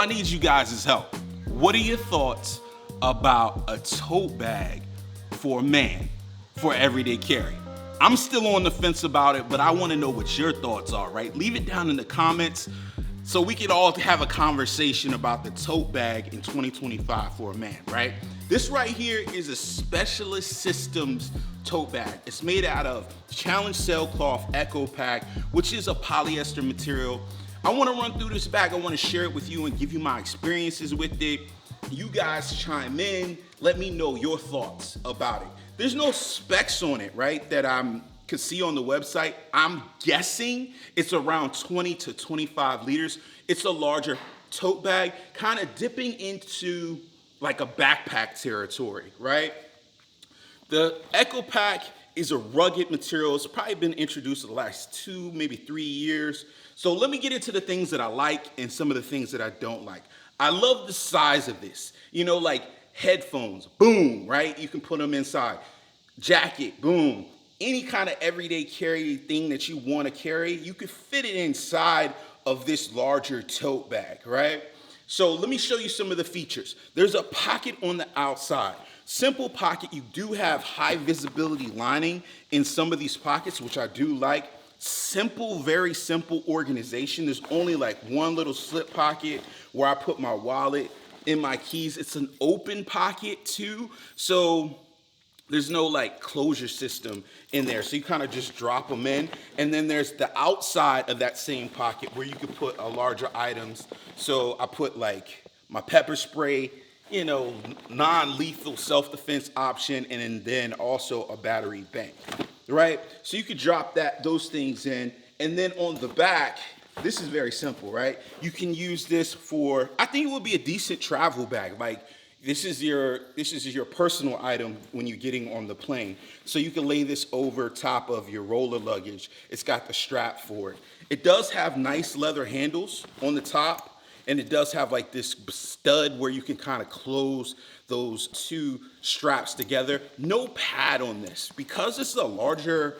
I need you guys' help. What are your thoughts about a tote bag for a man for everyday carry? I'm still on the fence about it, but I want to know what your thoughts are, right? Leave it down in the comments so we can all have a conversation about the tote bag in 2025 for a man, right? This right here is a Specialist Systems tote bag. It's made out of Challenge Sailcloth Echo Pack, which is a polyester material. I want to run through this bag. I want to share it with you and give you my experiences with it. You guys chime in. Let me know your thoughts about it. There's no specs on it, right, that I could see on the website. I'm guessing it's around 20 to 25 liters. It's a larger tote bag, kind of dipping into like a backpack territory, right? The Echo Pack is a rugged material. It's probably been introduced in the last 2, maybe 3 years. So let me get into the things that I like and some of the things that I don't like. I love the size of this. You know, like headphones, boom, right? You can put them inside. Jacket, boom. Any kind of everyday carry thing that you want to carry, you could fit it inside of this larger tote bag, right? So let me show you some of the features. There's a pocket on the outside. Simple pocket. You do have high visibility lining in some of these pockets, which I do like. Simple, very simple organization. There's only like one little slip pocket where I put my wallet and my keys. It's an open pocket too, so there's no like closure system in there. So you kind of just drop them in. And then there's the outside of that same pocket where you could put larger items. So I put like my pepper spray, you know, non-lethal self-defense option, and then also a battery bank, right? So you could drop those things in. And then on the back, this is very simple, right? You can use this for, I think it would be a decent travel bag. Like this is your personal item when you're getting on the plane. So you can lay this over top of your roller luggage. It's got the strap for it. It does have nice leather handles on the top. And it does have like this stud where you can kind of close those two straps together. No pad on this. Because this is a larger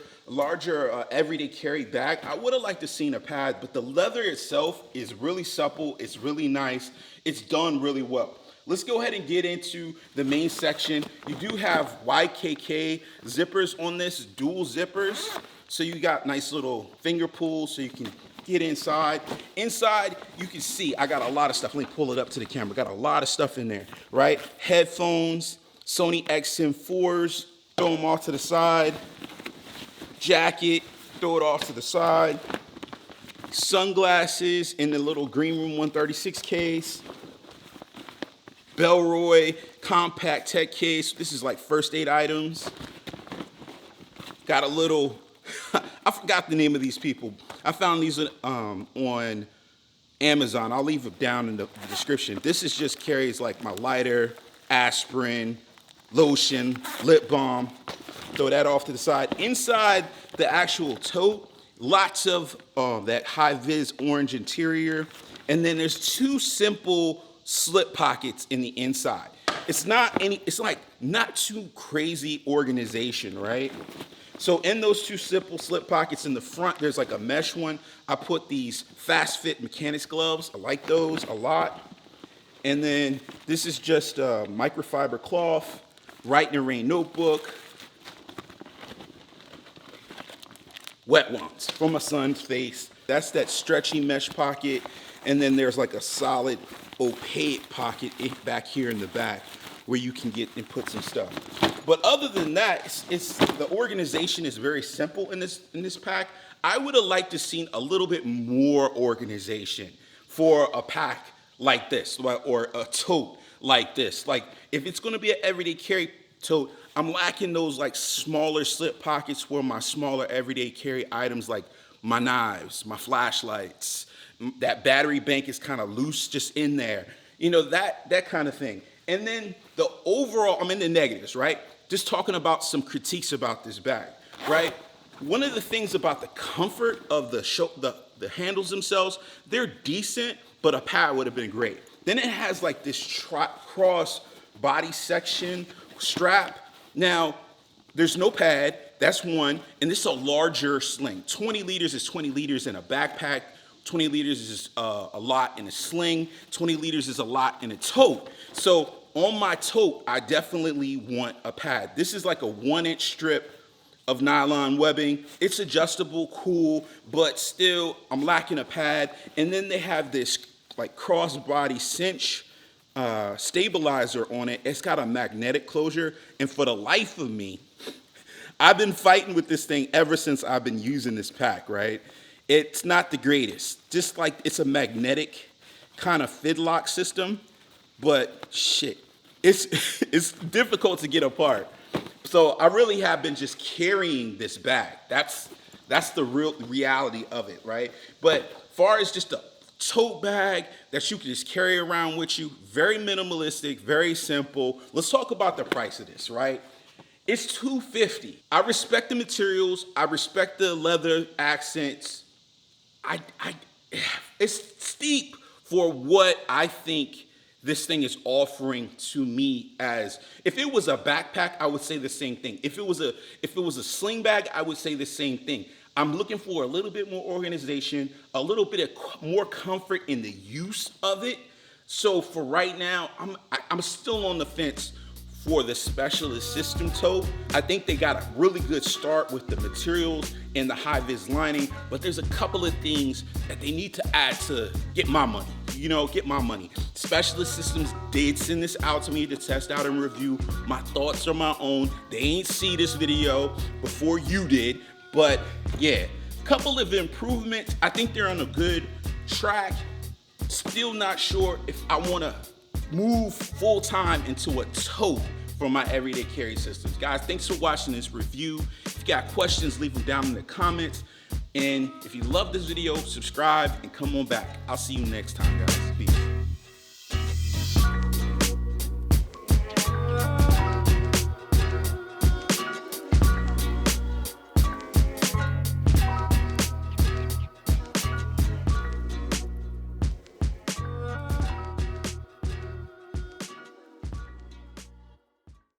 everyday carry bag, I would have liked to seen a pad, but the leather itself is really supple. It's really nice. It's done really well. Let's go ahead and get into the main section. You do have YKK zippers on this, dual zippers. So you got nice little finger pulls so you can get inside. Inside, you can see I got a lot of stuff. Let me pull it up to the camera. Got a lot of stuff in there, right? Headphones, Sony XM4s, throw them off to the side. Jacket, throw it off to the side. Sunglasses in the little Green Room 136 case. Belroy compact tech case. This is like first aid items. Got a little, I forgot the name of these people. I found these on Amazon. I'll leave it down in the description. This is just carries like my lighter, aspirin, lotion, lip balm. Throw that off to the side. Inside the actual tote, lots of that high-vis orange interior. And then there's two simple slip pockets in the inside. It's like not too crazy organization, right? So in those two simple slip pockets in the front, there's like a mesh one. I put these fast fit mechanics gloves. I like those a lot. And then this is just a microfiber cloth, Write in the Rain notebook, wet ones for my son's face. That's that stretchy mesh pocket. And then there's like a solid opaque pocket back here in the back where you can get and put some stuff. But other than that, it's the organization is very simple in this pack. I would have liked to seen a little bit more organization for a pack like this, or a tote like this. Like if it's gonna be an everyday carry tote, I'm lacking those like smaller slip pockets where my smaller everyday carry items like my knives, my flashlights, that battery bank is kind of loose just in there. You know, that kind of thing. And then the overall, I'm in the negatives, right? Just talking about some critiques about this bag, right? One of the things about the comfort of the handles themselves, they're decent, but a pad would have been great. Then it has like this cross body section strap. Now, there's no pad, that's one, and this is a larger sling. 20 liters is 20 liters in a backpack. 20 liters is a lot in a sling. 20 liters is a lot in a tote. So on my tote, I definitely want a pad. This is like a 1-inch strip of nylon webbing. It's adjustable, cool, but still I'm lacking a pad. And then they have this like crossbody cinch stabilizer on it. It's got a magnetic closure, and for the life of me, I've been fighting with this thing ever since I've been using this pack, right? It's not the greatest. Just like it's a magnetic kind of fidlock system, but shit, it's difficult to get apart. So I really have been just carrying this bag. That's the real reality of it, right? But far as just a tote bag that you can just carry around with you, very minimalistic, very simple. Let's talk about the price of this, right? It's $250. I respect the materials. I respect the leather accents. It's steep for what I think this thing is offering to me. As if it was a backpack, I would say the same thing. If it was a sling bag, I would say the same thing. I'm looking for a little bit more organization, a little bit of more comfort in the use of it. So for right now, I'm still on the fence for the Specialist System Tote. I think they got a really good start with the materials and the high-vis lining, but there's a couple of things that they need to add to get my money. Get my money. Specialist Systems did send this out to me to test out and review. My thoughts are my own. They ain't see this video before you did, but yeah, couple of improvements. I think they're on a good track. Still not sure if I want to move full time into a tote for my everyday carry systems. Guys, thanks for watching this review. If you got questions, leave them down in the comments. And if you love this video, subscribe and come on back. I'll see you next time, guys. Peace.